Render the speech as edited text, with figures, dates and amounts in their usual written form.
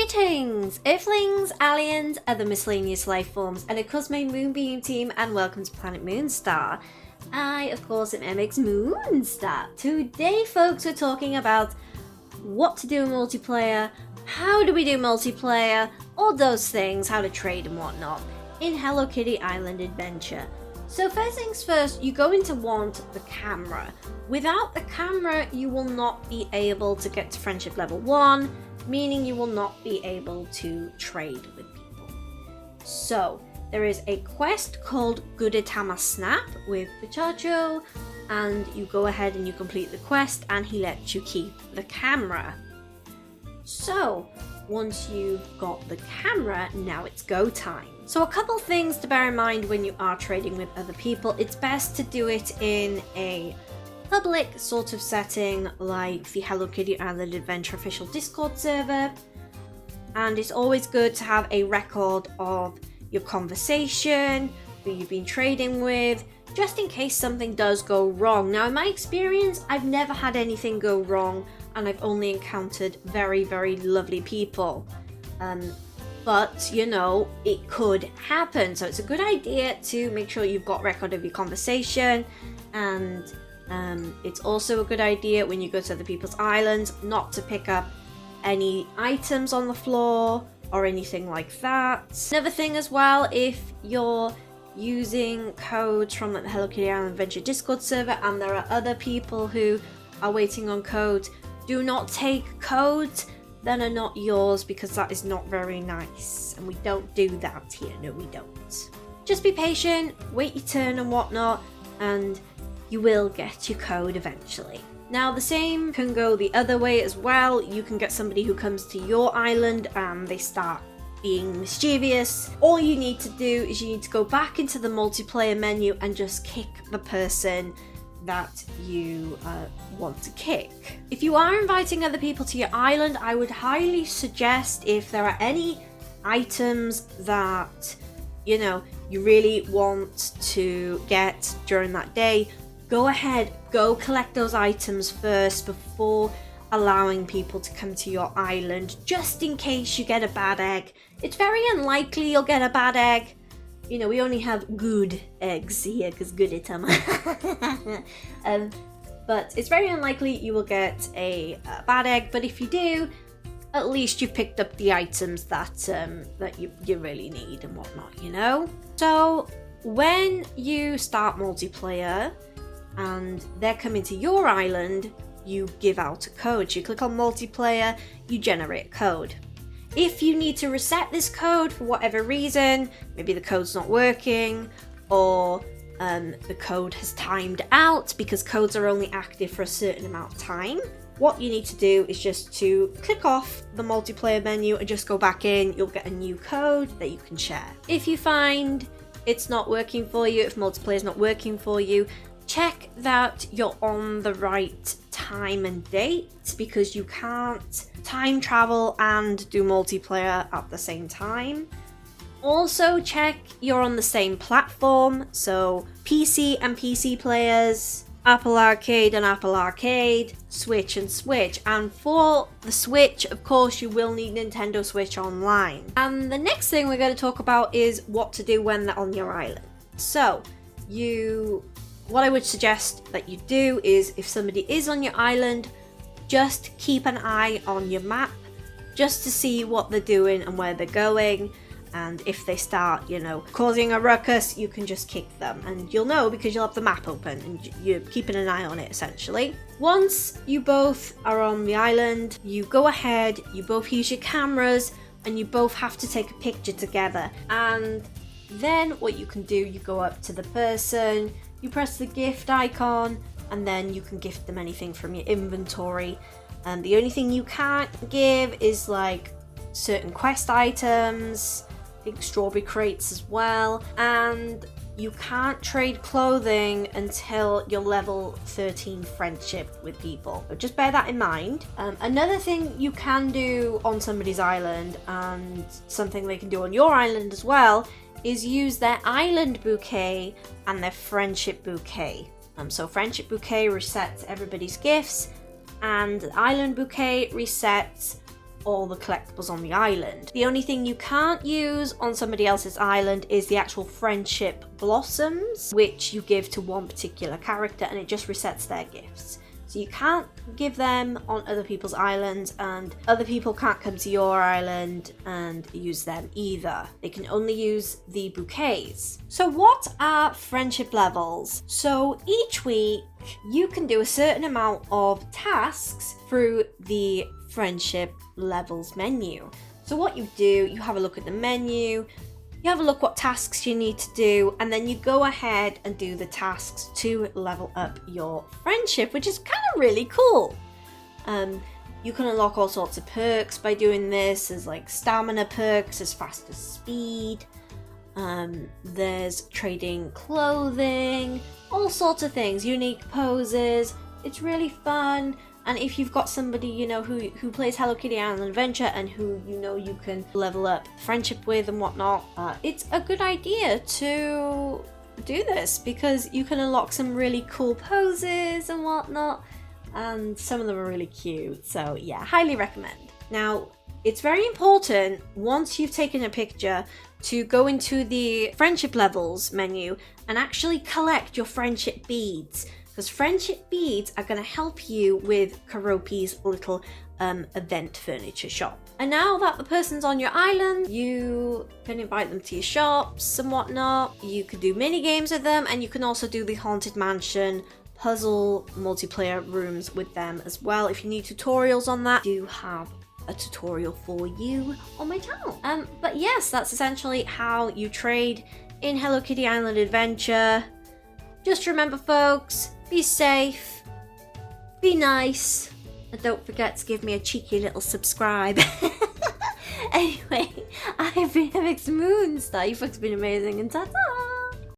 Greetings, Earthlings, aliens, other miscellaneous life forms, and of course my Moonbeam Team, and welcome to Planet Moonstar. I, of course, am MX Moonstar. Today, folks, we're talking about what to do in multiplayer, how do we do multiplayer, all those things, how to trade and whatnot, in Hello Kitty Island Adventure. So first things first, you're going to want the camera. Without the camera, you will not be able to get to friendship level 1, meaning you will not be able to trade with people. So there is a quest called Gudetama Snap with Pachacho, and you go ahead and you complete the quest and he lets you keep the camera. So once you've got the camera, now it's go time. So a couple things to bear in mind when you are trading with other people. It's best to do it in a public sort of setting like the Hello Kitty Island Adventure official Discord server, and it's always good to have a record of your conversation, who you've been trading with, just in case something does go wrong. Now in my experience, I've never had anything go wrong and I've only encountered very, very lovely people, but you know, it could happen, so it's a good idea to make sure you've got record of your conversation. And it's also a good idea when you go to other people's islands not to pick up any items on the floor or anything like that. Another thing as well, if you're using codes from the Hello Kitty Island Adventure Discord server and there are other people who are waiting on codes, do not take codes that are not yours, because that is not very nice and we don't do that here. No, we don't. Just be patient, wait your turn and whatnot, and you will get your code eventually. Now the same can go the other way as well. You can get somebody who comes to your island and they start being mischievous. All you need to do is you need to go back into the multiplayer menu and just kick the person that you want to kick. If you are inviting other people to your island, I would highly suggest, if there are any items that you know you really want to get during that day, go ahead, go collect those items first before allowing people to come to your island, just in case you get a bad egg. It's very unlikely you'll get a bad egg. You know, we only have good eggs here because good itama. But it's very unlikely you will get a bad egg, but if you do, at least you've picked up the items that that you really need and whatnot, you know? So when you start multiplayer and they're coming to your island, you give out a code. You click on multiplayer, you generate a code. If you need to reset this code for whatever reason, maybe the code's not working, or the code has timed out, because codes are only active for a certain amount of time, what you need to do is just to click off the multiplayer menu and just go back in. You'll get a new code that you can share. If you find it's not working for you, if multiplayer is not working for you, check that you're on the right time and date, because you can't time travel and do multiplayer at the same time. Also check you're on the same platform, so PC and PC players, Apple Arcade and Apple Arcade, Switch and Switch. And for the Switch, of course, you will need Nintendo Switch Online. And the next thing we're going to talk about is what to do when they're on your island. So what I would suggest that you do is, if somebody is on your island, just keep an eye on your map just to see what they're doing and where they're going. And if they start, you know, causing a ruckus, you can just kick them, and you'll know because you'll have the map open and you're keeping an eye on it essentially. Once you both are on the island, you go ahead, you both use your cameras, and you both have to take a picture together. And then what you can do, you go up to the person, you press the gift icon, and then you can gift them anything from your inventory. And the only thing you can't give is like certain quest items, I think strawberry crates as well, and you can't trade clothing until you're level 13 friendship with people. But just bear that in mind. Another thing you can do on somebody's island, and something they can do on your island as well, is use their island bouquet and their friendship bouquet. So friendship bouquet resets everybody's gifts, and island bouquet resets all the collectibles on the island. The only thing you can't use on somebody else's island is the actual friendship blossoms, which you give to one particular character, and it just resets their gifts. So you can't give them on other people's islands, and other people can't come to your island and use them either. They can only use the bouquets. So what are friendship levels? So each week you can do a certain amount of tasks through the friendship levels menu. So what you do, you have a look at the menu, you have a look what tasks you need to do, and then you go ahead and do the tasks to level up your friendship, which is kind of really cool. You can unlock all sorts of perks by doing this. There's like stamina perks, as fast as speed. There's trading clothing, all sorts of things, unique poses. It's really fun. And if you've got somebody, you know, who plays Hello Kitty Island Adventure and who, you know, you can level up friendship with and whatnot, it's a good idea to do this because you can unlock some really cool poses and whatnot. And some of them are really cute. So yeah, highly recommend. Now, it's very important once you've taken a picture to go into the friendship levels menu and actually collect your friendship beads. Because friendship beads are going to help you with Karopi's little event furniture shop. And now that the person's on your island, you can invite them to your shops and whatnot. You can do mini games with them, and you can also do the Haunted Mansion puzzle multiplayer rooms with them as well. If you need tutorials on that, I do have a tutorial for you on my channel. But yes, that's essentially how you trade in Hello Kitty Island Adventure. Just remember, folks, be safe, be nice, and don't forget to give me a cheeky little subscribe. Anyway, I've been MX Moonstar. You folks have been amazing, and ta-ta!